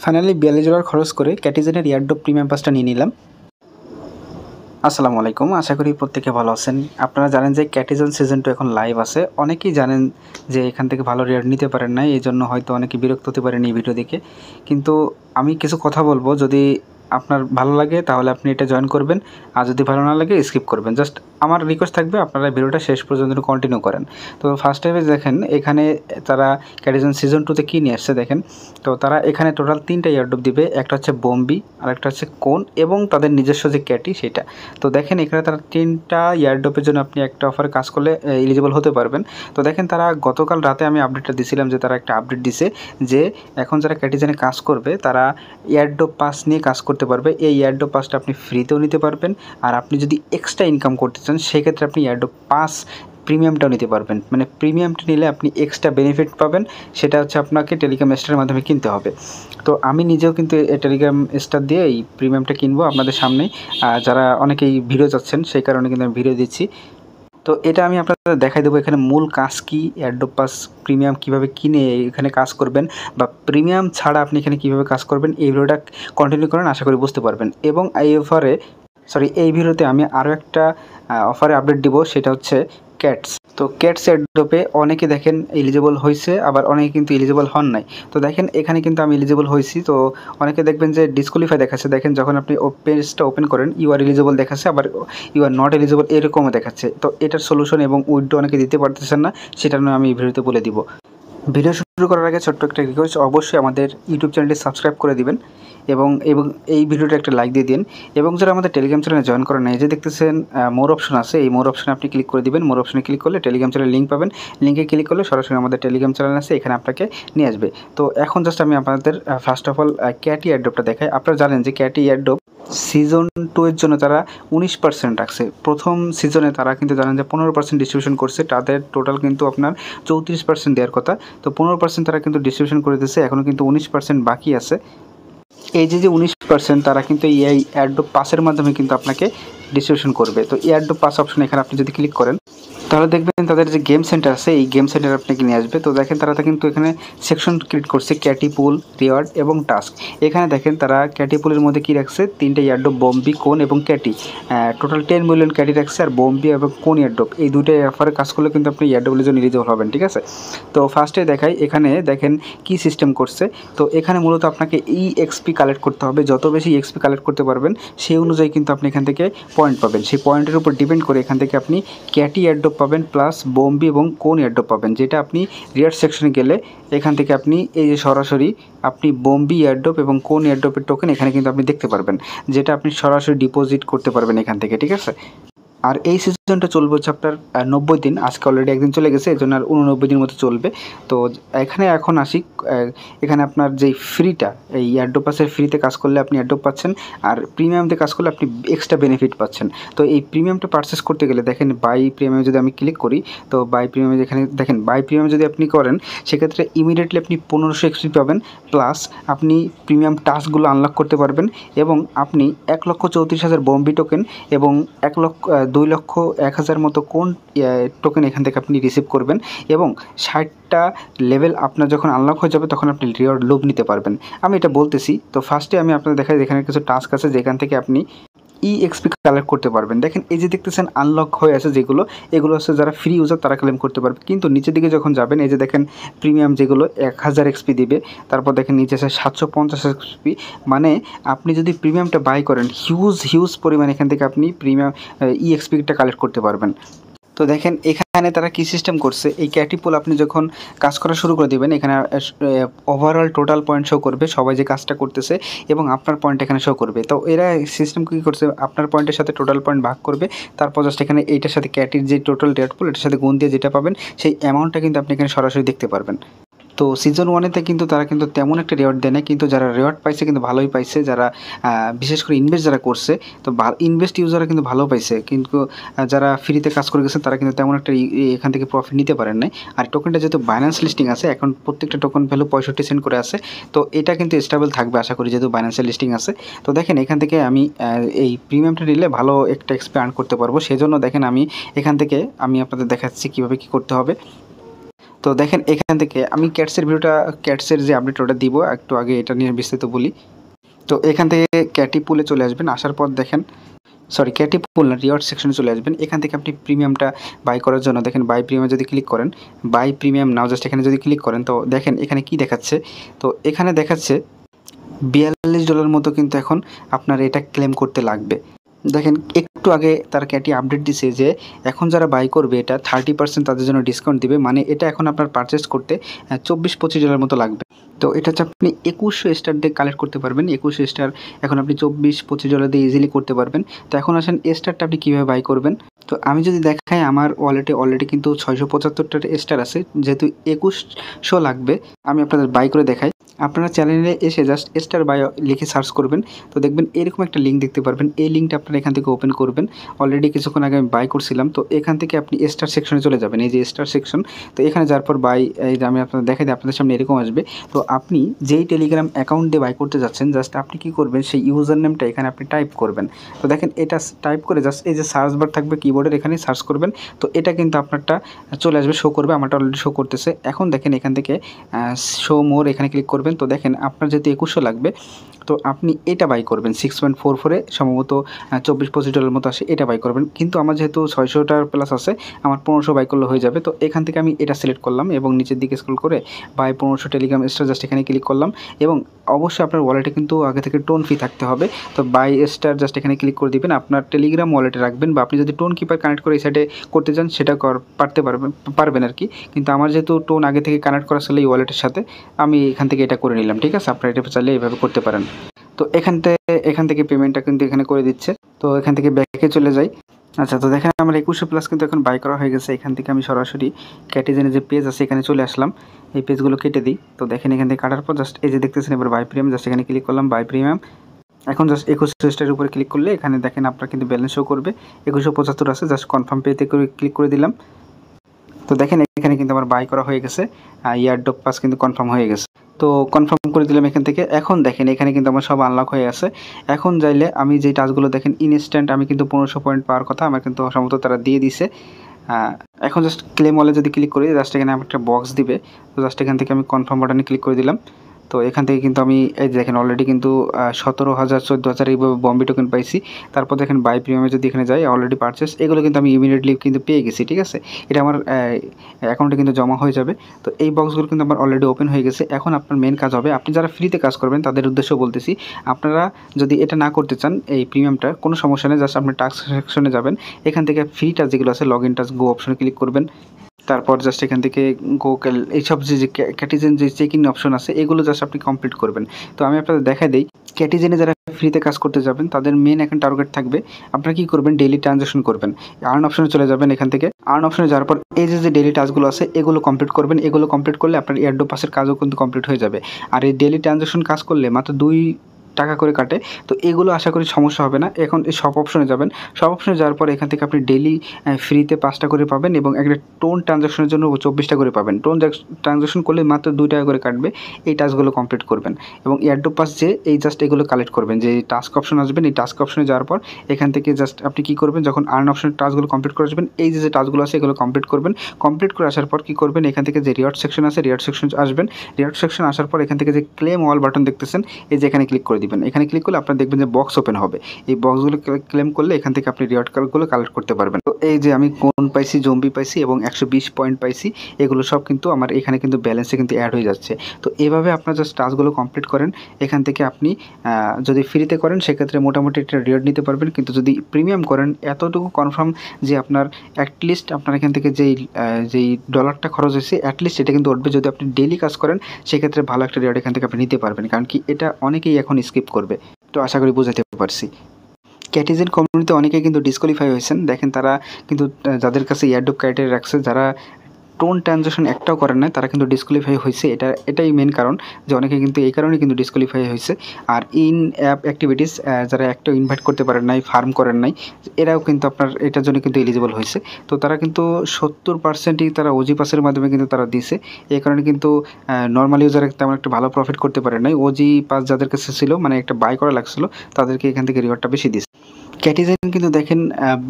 Finally $42 খরচ করে ক্যাটিজেনের airdrop premium পাসটা নিয়ে নিলাম। আসসালামু আলাইকুম, আশা করি প্রত্যেকে ভালো আছেন। আপনারা জানেন যে ক্যাটিজেন সিজন 2 এখন লাইভ আছে। অনেকেই জানেন যে এখান থেকে ভালো রিওয়ার্ড নিতে পারেন নাই, এই জন্য হয়তো অনেকে বিরক্ত হতে পারেন এই ভিডিও দেখে। কিন্তু আমি কিছু কথা বলবো, যদি আপনার ভালো লাগে তাহলে আপনি এটা জয়েন করবেন, আর যদি ভালো না লাগে স্কিপ করবেন। জাস্ট আমার রিকোয়েস্ট থাকবে আপনারা ভিডিওটা শেষ পর্যন্ত কন্টিনিউ করেন। তো ফার্স্ট টাইমে দেখেন এখানে তারা ক্যাটিজেন সিজন 2তে কী নিয়ে আসছে দেখেন। তো তারা এখানে টোটাল 3টা এয়ারড্রপ দিবে, একটা হচ্ছে বম্বি, আর একটা হচ্ছে কোন, এবং তাদের নিজস্ব যে ক্যাটি সেটা। তো দেখেন এখানে তারা 3টা এয়ারড্রপের জন্য আপনি একটা অফারে কাজ করলে এলিজিবল হতে পারবেন। তো দেখেন তারা গতকাল রাতে আমি আপডেটটা দিছিলাম যে তারা একটা আপডেট দিছে যে এখন যারা ক্যাটিজেনে কাজ করবে তারা এয়ারড্রপ পাস নিয়ে কাজ করতে পারবে। এই এয়ারড্রপ পাসটা আপনি ফ্রিতেও নিতে পারবেন, আর আপনি যদি এক্সট্রা ইনকাম করতে চান সেক্ষেত্রে আপনি এয়ারড্রপ পাস প্রিমিয়ামটাও নিতে পারবেন। মানে প্রিমিয়ামটা নিলে আপনি এক্সট্রা বেনিফিট পাবেন, সেটা হচ্ছে আপনাকে টেলিগ্রাম স্টারের মাধ্যমে কিনতে হবে। তো আমি নিজেও কিন্তু টেলিগ্রাম স্টার দিয়ে এই প্রিমিয়ামটা কিনবো আপনাদের সামনেই। যারা অনেকেই ভিডিও চাচ্ছেন সেই কারণে কিন্তু আমি ভিডিও দিচ্ছি। তো এটা আমি আপনাদের দেখাই দেবো এখানে মূল কাজ কি, এয়ারড্রপ পাস প্রিমিয়াম কীভাবে কিনে এখানে কাজ করবেন, বা প্রিমিয়াম ছাড়া আপনি এখানে কীভাবে কাজ করবেন। এই ভিডিওটা কন্টিনিউ করেন, আশা করি বুঝতে পারবেন। এবং এই ভিডিওতে আমি আরও একটা অফারে আপডেট দিব, সেটা হচ্ছে ক্যাটস। তো ক্যাটস এয়ারড্রপে অনেকে দেখেন এলিজিবল হয়েছে, আবার অনেকে কিন্তু এলিজিবল হন নাই। তো দেখেন এখানে কিন্তু আমি এলিজিবল হয়েছি। তো অনেকে দেখবেন যে ডিসকোয়ালিফাই দেখাচ্ছে, দেখেন যখন আপনি পেজটা ওপেন করেন ইউ আর এলিজিবল দেখাচ্ছে, আবার ইউ আর নট এলিজিবল এরকমও দেখাচ্ছে। তো এটার সলিউশন এবং উইথড্র অনেকে দিতে পারতেছেন না, সেটা নিয়ে আমি এই ভিডিওতে বলে দিব। ভিডিও শুরু করার আগে ছোট্ট একটা রিকোয়েস্ট, অবশ্যই আমাদের ইউটিউব চ্যানেলটি সাবস্ক্রাইব করে দিবেন এবং এই ভিডিওটা একটা লাইক দিয়ে দিন। এবং যারা আমাদের টেলিগ্রাম চ্যানেলে জয়েন করেন, এই যে দেখতেছেন মোর অপশন আছে, এই মোর অপশনে আপনি ক্লিক করে দিবেন। মোর অপশনে ক্লিক করলে টেলিগ্রাম চ্যানেলের লিঙ্ক পাবেন। লিঙ্কে ক্লিক করলে সরাসরি আমাদের টেলিগ্রাম চ্যানেল আছে, এখানে আপনাকে নিয়ে আসবে। তো এখন জাস্ট আমি আপনাদের ফার্স্ট অফ অল ক্যাটি এয়ারড্রপটা দেখাই। আপনারা জানেন যে ক্যাটি এয়ারড্রপ সিজন 2 এর জন্য তারা 19% রাখছে। প্রথম সিজনে তারা কিন্তু জানেন যে 15% ডিস্ট্রিবিউশন করছে, তাদের টোটাল কিন্তু আপনার 34% দেওয়ার কথা। তো 15% তারা কিন্তু ডিস্ট্রিবিউশন করে দিয়েছে, এখনও কিন্তু 19% বাকি আছে। এই যে 19% তারা কিন্তু এই এয়ারড্রপ পাসের মাধ্যমে কিন্তু আপনাকে ডিস্ট্রিবিউশন করবে। তো এয়ারড্রপ পাস অপশন এখানে আপনি যদি ক্লিক করেন তাহলে দেখবেন তাদের যে গেম সেন্টার আছে, এই গেম সেন্টার আপনাকে নিয়ে আসবে। তো দেখেন তারা কিন্তু এখানে সেকশন ক্রিয়েট করছে, ক্যাটি পুল, রিওয়ার্ড এবং টাস্ক। এখানে দেখেন তারা ক্যাটি পুলের মধ্যে কী রাখছে, 3টা এয়ারড্রপ বম্বি, কোন এবং ক্যাটি। টোটাল 10 মিলিয়ন ক্যাটি রাখছে, আর বম্বি এবং কোন এয়ারড্রপ এই দুইটা অফারে কাজ করলে কিন্তু আপনি এয়ারড্রপের জন্য এলিজিবল হবেন, ঠিক আছে। তো ফার্স্টে দেখাই এখানে দেখেন কি সিস্টেম করছে। তো এখানে মূলত আপনাকে এক্সপি কালেক্ট করতে হবে, যত বেশি এক্সপি কালেক্ট করতে পারবেন সেই অনুযায়ী কিন্তু আপনি এখান থেকে পয়েন্ট পাবেন। সেই পয়েন্টের উপর ডিপেন্ড করে এখান থেকে আপনি ক্যাটি এয়ারড্রপ পাবেন, প্লাস বম্বি এবং কোন এয়ারড্রপ পাবেন, যেটা আপনি রিয়ার সেকশনে গেলে এখান থেকে আপনি এই যে সরাসরি আপনি বম্বি এয়ারড্রপ এবং কোন এয়ারড্রপের টোকেন এখানে কিন্তু আপনি দেখতে পারবেন, যেটা আপনি সরাসরি ডিপোজিট করতে পারবেন এখান থেকে, ঠিক আছে। আর এই সিজনটা চলবে হচ্ছে আপনার 90 দিন, আজকে অলরেডি একদিন চলে গেছে, এই জন্য আর 89 দিন মতো চলবে। তো এখন আসি, এখানে আপনার যেই ফ্রিটা, এই এয়ারড্রপ পাসের ফ্রিতে কাজ করলে আপনি এয়ারড্রপ পাচ্ছেন, আর প্রিমিয়ামতে কাজ করলে আপনি এক্সট্রা বেনিফিট পাচ্ছেন। তো এই প্রিমিয়ামটা পারচেস করতে গেলে দেখেন বাই প্রিমিয়ামে যদি আমি ক্লিক করি, তো বাই প্রিমিয়ামে যেখানে দেখেন বাই প্রিমিয়াম যদি আপনি করেন সেক্ষেত্রে ইমিডিয়েটলি আপনি 1500 এক্সপি পাবেন, প্লাস আপনি প্রিমিয়াম টাস্কগুলো আনলক করতে পারবেন, এবং আপনি 1,34,000 বম্বি টোকেন এবং 2,01,000 মতো কোন টোকেন এখান থেকে আপনি রিসিভ করবেন, এবং 60টা লেভেল আপনার যখন আনলক হয়ে যাবে তখন আপনি রিওয়ার্ড লুপ নিতে পারবেন। আমি এটা বলতেছি। তো ফার্স্টে আমি আপনাদের দেখাই, এখানে কিছু টাস্ক আছে যেখান থেকে আপনি এক্সপি কালেক্ট করতে পারবেন। দেখেন এই যে দেখতেছেন আনলক হয়ে আছে যেগুলো, এগুলো হচ্ছে যারা ফ্রি ইউজার তারা ক্লেম করতে পারবে। কিন্তু নিচের দিকে যখন যাবেন, এই যে দেখেন প্রিমিয়াম যেগুলো 1000 এক্সপি দিবে, তারপর দেখেন নিচে আছে 750 এক্সপি। মানে আপনি যদি প্রিমিয়ামটা বাই করেন হিউজ পরিমাণ এখান থেকে আপনি প্রিমিয়াম এক্সপিটা কালেক্ট করতে পারবেন। তো দেখেন এখানে তারা কী সিস্টেম করছে, এই ক্যাটি পুল আপনি যখন কাজ করা শুরু করে দেবেন এখানে ওভারঅল টোটাল পয়েন্ট শো করবে, সবাই যে কাজটা করতেছে, এবং আপনার পয়েন্ট এখানে শো করবে। তো এরা সিস্টেম কী করছে, আপনার পয়েন্টের সাথে টোটাল পয়েন্ট ভাগ করবে, তারপর জাস্ট এখানে এইটার সাথে ক্যাটির যে টোটাল রেট পুল এটার সাথে গুণ দিয়ে যেটা পাবেন সেই অ্যামাউন্টটা কিন্তু আপনি এখানে সরাসরি দেখতে পারবেন। তো সিজন 1-এতে কিন্তু তারা কিন্তু তেমন একটা রিওয়ার্ড দেয় না, কিন্তু যারা রিওয়ার্ড পাইছে কিন্তু ভালোই পাইছে, যারা বিশেষ করে ইনভেস্ট যারা করছে, তো ইনভেস্ট ইউজাররা কিন্তু ভালো পাইছে, কিন্তু যারা ফ্রিতে কাজ করে গেছে তারা কিন্তু তেমন একটা এখান থেকে প্রফিট নিতে পারেন নাই। আর টোকেনটা যেহেতু বাইন্যান্স লিস্টিং আছে, এখন প্রত্যেকটা টোকেন ভ্যালু 65 সেন্ট করে আছে, তো এটা কিন্তু স্টেবল থাকবে আশা করি, যেহেতু বাইন্যান্সের লিস্টিং আছে। তো দেখেন এখান থেকে আমি এই প্রিমিয়ামটা নিলে ভালো একটা এক্সপি আর্ন করতে পারবো, সেজন্য দেখেন আমি এখান থেকে আমি আপনাদের দেখাচ্ছি কীভাবে কী করতে হবে। তো দেখেন এখান থেকে আমি ক্যাটসের যে আপডেট ওটা দিব, একটু আগে এটা নিয়ে বিস্তারিত বলি। তো এখান থেকে ক্যাটি পুলে চলে আসবেন, আসার পর দেখেন ক্যাটি পুল না, রিওয়ার্ড সেকশনে চলে আসবেন। এখান থেকে আপনি প্রিমিয়ামটা বাই করার জন্য দেখেন বাই প্রিমিয়াম যদি ক্লিক করেন, বাই প্রিমিয়াম নাও জাস্ট এখানে যদি ক্লিক করেন, তো দেখেন এখানে কি দেখাচ্ছে। তো এখানে দেখাচ্ছে $42 মতো কিন্তু এখন আপনার এটা ক্লেম করতে লাগবে। দেখেন একটু আগে তার ক্যাটি আপডেট দিছে যে এখন যারা বাই করবে এটা 30% তাদের জন্য ডিসকাউন্ট দিবে, মানে এটা এখন আপনার পারচেস করতে $24-25 মতো লাগবে। তো এটা হচ্ছে আপনি 2100 স্টার দিয়ে কালেক্ট করতে পারবেন। 2100 স্টার এখন আপনি $24-25 দিয়ে ইজিলি করতে পারবেন। তো এখন আসেন স্টারটা আপনি কীভাবে বাই করবেন। তো আমি যদি দেখাই আমার ওয়ালেটে অলরেডি কিন্তু 675টা স্টার আছে, যেহেতু 2100 লাগবে আমি আপনাদের বাই করে দেখাই। আপনারা চ্যানেলে এসে জাস্ট স্টার বাই লিখে সার্চ করবেন, তো দেখবেন এরকম একটা লিঙ্ক দেখতে পারবেন। এই লিঙ্কটা আপনারা এখান থেকে ওপেন করবেন। অলরেডি কিছুক্ষণ আগে আমি বাই করছিলাম, তো এখান থেকে আপনি স্টার সেকশনে চলে যাবেন, এই যে স্টার সেকশন। তো এখানে যাওয়ার পর বাই, এই যে আমি আপনাদের দেখাই দিই, আপনাদের সামনে এরকম আসবে। তো আপনি যেই টেলিগ্রাম অ্যাকাউন্ট দিয়ে বাই করতে যাচ্ছেন, জাস্ট আপনি কি করবেন, সেই ইউজার নেমটা এখানে আপনি টাইপ করবেন। তো দেখেন এটা টাইপ করে জাস্ট এই যে সার্চ বার থাকবে কিবোর্ডের, এখানে সার্চ করবেন। তো এটা কিন্তু আপনারটা চলে আসবে, শো করবে। আমারটা অলরেডি শো করতেছে। এখন দেখেন এখান থেকে শো মোর এখানে ক্লিক করবেন। তো দেখেন আপনার যেহেতু 2100 লাগবে, তো আপনি এটা বাই করবেন 6.44-এ, সম্ভবত $24-25 মতো আসে, এটা বাই করবেন। কিন্তু আমার যেহেতু 600টার প্লাস আছে, আমার 1500 বাই করলে হয়ে যাবে। তো এখান থেকে আমি এটা সিলেক্ট করলাম এবং নিচের দিকে স্ক্রল করে বাই 1500 টেলিগ্রাম স্টার জাস্ট এখানে ক্লিক করলাম। এবং অবশ্যই আপনার ওয়ালেটে কিন্তু আগে থেকে টোন ফি থাকতে হবে। তো বাই স্টার জাস্ট এখানে ক্লিক করে দিবেন, আপনার টেলিগ্রাম ওয়ালেটে রাখবেন, বা আপনি যদি টোন কিপার কানেক্ট করে এই সাইডে করতে চান সেটা পারবেন আর কি। কিন্তু আমার যেহেতু টোন আগে থেকে কানেক্ট করা ছিল এই ওয়ালেটের সাথে, আমি এখান থেকে এটা করে নিলাম। ঠিক আছে, আপনারা এটা চাইলে এইভাবে করতে পারেন। তো এখান থেকে পেমেন্টটা কিন্তু এখানে করে দিচ্ছে। তো এখান থেকে ব্যাকে চলে যাই। আচ্ছা, তো দেখেন আমার 2100 প্লাস কিন্তু এখন বাই করা হয়ে গেছে। এখান থেকে আমি সরাসরি ক্যাটিজেনের যে পেজ আছে এখানে চলে আসলাম, এই পেজগুলো কেটে দিই। তো দেখেন এখান থেকে কাটার পর জাস্ট এই যে দেখতেছেন এবার বাই প্রিমিয়াম, জাস্ট এখানে ক্লিক করলাম বাই প্রিমিয়াম। এখন জাস্ট 2100 স্টারের উপরে ক্লিক করলে এখানে দেখেন আপনার কিন্তু ব্যালেন্স শো করবে 2175 আছে। জাস্ট কনফার্ম পেতে করে ক্লিক করে দিলাম। তো দেখেন এখানে কিন্তু আমার বাই করা হয়ে গেছে, ইয়ারড্রপ পাস কিন্তু কনফার্ম হয়ে গেছে। তো কনফার্ম করে দিলাম এখান থেকে। এখন দেখেন এখানে কিন্তু আমার সব আনলক হয়ে আছে। এখন চাইলে আমি যে টাস্কগুলো দেখেন ইনস্ট্যান্ট, আমি কিন্তু 1500 পয়েন্ট পাওয়ার কথা, আমার কিন্তু সম্ভবত তারা দিয়ে দিছে। এখন জাস্ট ক্লেম ওয়ালে যদি ক্লিক করি, জাস্ট এখানে আমার একটা বক্স দিবে। তো জাস্ট এখান থেকে আমি কনফার্ম বাটনে ক্লিক করে দিলাম। তো এখান থেকে কিন্তু আমি এই দেখেন অলরেডি কিন্তু 17,000 14,000 এইভাবে বম্বে টোকেন পাইছি। তারপর দেখেন বাই প্রিমিয়ামে যদি এখানে যাই, অলরেডি পারচেস, এগুলো কিন্তু আমি ইমিডিয়েটলি কিন্তু পেয়ে গেছি। ঠিক আছে, এটা আমার অ্যাকাউন্টে কিন্তু জমা হয়ে যাবে। তো এই বক্সগুলো কিন্তু আমার অলরেডি ওপেন হয়ে গেছে। এখন আপনার মেন কাজ হবে, আপনি যারা ফ্রিতে কাজ করবেন তাদের উদ্দেশ্য বলতেছি, আপনারা যদি এটা না করতে চান এই প্রিমিয়ামটা, কোনো সমস্যা নেই, জাস্ট আপনি টাস্ক সেকশনে যাবেন। এখান থেকে ফ্রি টাস্ক যেগুলো আছে লগ ইন টাস্ক গো অপশনে ক্লিক করবেন। তারপর জাস্ট এখান থেকে গোকেল এইসব যে ক্যাটিজেন যে চেক ইন অপশন আছে এগুলো জাস্ট আপনি কমপ্লিট করবেন। তো আমি আপনাদের দেখাই দিই, ক্যাটিজেনে যারা ফ্রিতে কাজ করতে যাবেন তাদের মেন এখন টার্গেট থাকবে, আপনারা কী করবেন, ডেইলি ট্রানজাকশন করবেন। আর্ন অপশনে চলে যাবেন, এখান থেকে আর্ন অপশনে যাওয়ার পর এই যে ডেইলি টাস্কগুলো আছে এগুলো কমপ্লিট করবেন। এগুলো কমপ্লিট করলে আপনার এয়ারড্রপ পাসের কাজও কিন্তু কমপ্লিট হয়ে যাবে। আর এই ডেইলি ট্রানজাকশন কাজ করলে মাত্র 2 টাকা করে কাটে। তো এগুলো আশা করি সমস্যা হবে না। এখন এই সব অপশনে যাবেন, সব অপশনে যাওয়ার পর এখান থেকে আপনি ডেইলি ফ্রিতে 5টা করে পাবেন এবং একটা টোন ট্রানজাকশনের জন্য 24টা করে পাবেন। টোন ট্রানজাকশন করলে মাত্র 2 টাকা করে কাটবে। এই টাস্কগুলো কমপ্লিট করবেন এবং এয়ারড্রপ পাস যে এই জাস্ট এগুলো কালেক্ট করবেন। যে টাস্ক অপশন আসবেন, এই টাস্ক অপশনে যাওয়ার পর এখান থেকে জাস্ট আপনি কী করবেন, যখন আর্ন অপশনের টাস্কগুলো কমপ্লিট করে আসবেন, এই যে টাস্কগুলো আছে এগুলো কমপ্লিট করবেন। কমপ্লিট করে আসার পর কী করবেন, এখান থেকে যে রিওয়ার্ড সেকশন আছে রিওয়ার্ড সেকশন আসবেন। রিওয়ার্ড সেকশন আসার পর এখান থেকে যে ক্লেম অল বাটন দেখতেছেন, এই যে এখানে ক্লিক করে দিবেন। এখানে ক্লিক করলে আপনারা দেখবেন যে বক্স ওপেন হবে। এই বক্সগুলো ক্লেম করলে এখান থেকে আপনি রিওয়ার্ড কার্ডগুলো কালেক্ট করতে পারবেন। তো এই যে আমি কোন পাইছি, জম্বি পাইছি এবং 120 পয়েন্ট পাইছি, এগুলো সব কিন্তু আমার এখানে কিন্তু ব্যালেন্সে কিন্তু অ্যাড হয়ে যাচ্ছে। তো এভাবে আপনার জাস্ট টাস্কগুলো কমপ্লিট করেন। এখান থেকে আপনি যদি ফ্রিতে করেন সেক্ষেত্রে মোটামুটি একটা রিওয়ার্ড নিতে পারবেন, কিন্তু যদি প্রিমিয়াম করেন এতটুকু কনফার্ম যে আপনার অ্যাটলিস্ট আপনার এখান থেকে যেই ডলারটা খরচ হয়েছে অ্যাটলিস্ট এটা কিন্তু উঠবে। যদি আপনি ডেইলি কাজ করেন সেক্ষেত্রে ভালো একটা রিওয়ার্ড এখান থেকে আপনি নিতে পারবেন, কারণ কি এটা অনেকেই এখন স্কিপ করবে। তো আশা করি বুঝাতে পারছি। ক্যাটিজেন কমিউনিটিতে অনেকেই কিন্তু ডিসকোয়ালিফাই হয়েছেন। দেখেন তারা কিন্তু যাদের কাছে এয়ারড্রপ ক্রাইটেরিয়া রাখছে, যারা টোন ট্রানজাকশন একটাও করেন নাই তারা কিন্তু ডিসকোয়ালিফাই হয়েছে। এটাই মেন কারণ যে অনেকে কিন্তু এই কারণে কিন্তু ডিসকোয়ালিফাই হয়েছে। আর ইন অ্যাপ অ্যাক্টিভিটিস যারা একটাও ইনভাইট করতে পারেন নাই, ফার্ম করেন নাই, এরাও কিন্তু আপনার এটার জন্য কিন্তু এলিজিবল হয়েছে। তো তারা কিন্তু 70%ই তারা ওজি পাসের মাধ্যমে কিন্তু তারা দিছে। এই কারণে কিন্তু নর্মাল ইউজার তেমন একটা ভালো প্রফিট করতে পারে নাই। ওজি পাস যাদের কাছে ছিল, মানে একটা বাই করা লাগছিল, তাদেরকে এখান থেকে রিওয়ার্ডটা বেশি দিছে। ক্যাটিজেন কিন্তু দেখেন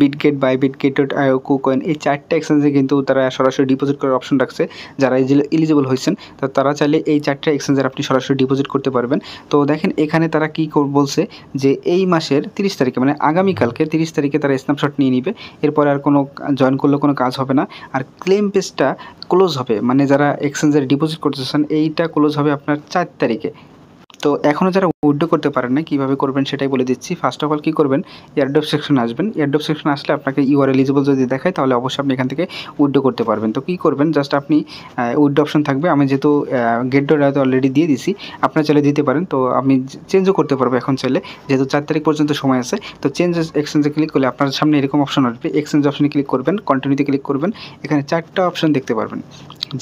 বিটগেট, বাইবিট, আইও, কুকয়েন এই 4টা এক্সচেঞ্জে কিন্তু তারা সরাসরি ডিপোজিট করার অপশন রাখছে। যারা এলিজিবল হয়েছেন তো তারা চাইলে এই 4টা এক্সচেঞ্জের আপনি সরাসরি ডিপোজিট করতে পারবেন। তো দেখেন এখানে তারা কী বলছে যে এই মাসের 30 তারিখে মানে আগামীকালকে 30 তারিখে তারা স্ন্যাপশট নিয়ে নিবে। এরপরে আর কোনো জয়েন করলে কোনো কাজ হবে না। আর ক্লেম পেজটা ক্লোজ হবে, মানে যারা এক্সচেঞ্জের ডিপোজিট করতেছেন এইটা ক্লোজ হবে আপনার 4 তারিখে। তো এখনও যারা উইথড্র করতে পারেন না কীভাবে করবেন সেটাই বলে দিচ্ছি। ফার্স্ট অফ অল কী করবেন, এয়ারড্রপ সেকশনে আসবেন। এয়ারড্রপ সেকশনে আসলে আপনাকে ইউআর এলিজিবল যদি দেখায় তাহলে অবশ্যই আপনি এখান থেকে উইথড্র করতে পারবেন। তো কী করবেন, জাস্ট আপনি উইথড্র অপশন থাকবে। আমি যেহেতু গেট.আইওতে অলরেডি দিয়ে দিছি, আপনারা চাইলে দিতে পারেন। তো আমি চেঞ্জও করতে পারবো এখন চাইলে, যেহেতু 4 তারিখ পর্যন্ত সময় আছে। তো চেঞ্জ এক্সচেঞ্জে ক্লিক করলে আপনার সামনে এরকম অপশন আসবে। এক্সচেঞ্জ অপশনে ক্লিক করবেন, কন্টিনিউতে ক্লিক করবেন। এখানে 4টা অপশন দেখতে পারবেন,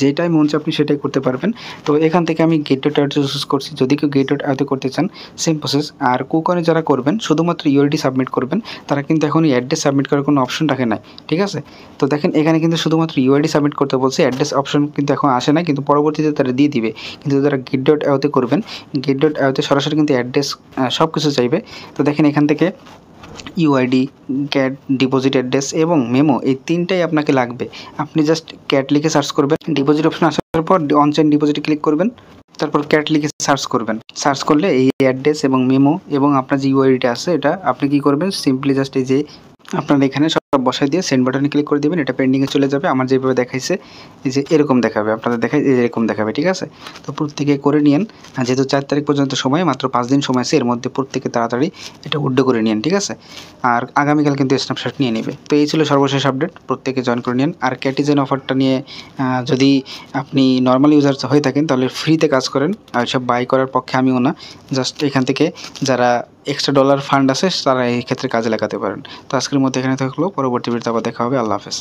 যেটাই মন চায় আপনি সেটাই করতে পারবেন। তো এখান থেকে আমি গেট.আইওতে চুজ করছি। যদি কেউ গেট.আইওতে করতে চান সেম প্রসেস। আর কুকয়েনে যারা করবেন শুধুমাত্র ইউআইডি সাবমিট করবেন, তারা কিন্তু এখন অ্যাড্রেস সাবমিট করার কোনো অপশন রাখে নাই, ঠিক আছে। তো দেখেন এখানে কিন্তু শুধুমাত্র ইউআইডি সাবমিট করতে বলছে, অ্যাড্রেস অপশন কিন্তু এখন আসে না, কিন্তু পরবর্তীতে তারা দিয়ে দিবে। কিন্তু যারা গেট.আইওতে করবেন, গেট.আইওতে সরাসরি কিন্তু অ্যাড্রেস সব কিছু চাইবে। তো দেখেন এখান থেকে ইউআইডি, ক্যাট, ডিপোজিট অ্যাড্রেস এবং মেমো এই 3টাই আপনাকে লাগবে। আপনি জাস্ট ক্যাট লিখে সার্চ করবেন, ডিপোজিট অপশন আসার পর অনচেইন ডিপোজিটে ক্লিক করবেন, তারপর ক্যাট লিখে সার্চ করবেন। সার্চ করলে এই অ্যাড্রেস এবং মেমো এবং আপনার যে ইউআইডিটা আছে এটা আপনি কী করবেন, সিম্পলি জাস্ট এই যে আপনার এখানে সব বসাই দিয়ে সেন্ড বাটনে ক্লিক করে দেবেন। এটা পেন্ডিংয়ে চলে যাবে। আমার যেভাবে দেখাইছে এই যে এরকম দেখাবে, আপনাদের দেখায় এরকম দেখাবে, ঠিক আছে। তো প্রত্যেকে করে নিন, যেহেতু 4 তারিখ পর্যন্ত সময়, মাত্র 5 দিন সময় আছে, এর মধ্যে প্রত্যেকে তাড়াতাড়ি এটা উইথড্র করে নিন, ঠিক আছে। আর আগামীকাল কিন্তু স্ন্যাপশট নিয়ে নেবে। তো এই ছিল সর্বশেষ আপডেট, প্রত্যেকে জয়েন করে নিন। আর ক্যাটিজেন অফারটা নিয়ে যদি আপনি নর্মাল ইউজার হয়ে থাকেন তাহলে ফ্রিতে কাজ করেন, আর সব বাই করার পক্ষে আমিও না। জাস্ট এখান থেকে যারা এক্সট্রা ডলার ফান্ড আছে তারা এই ক্ষেত্রে কাজে লাগাতে পারেন। তো আজকের মধ্যে এখানে থাকলো, পরবর্তী ভিডিওতে আবার দেখা হবে। আল্লাহ হাফেজ।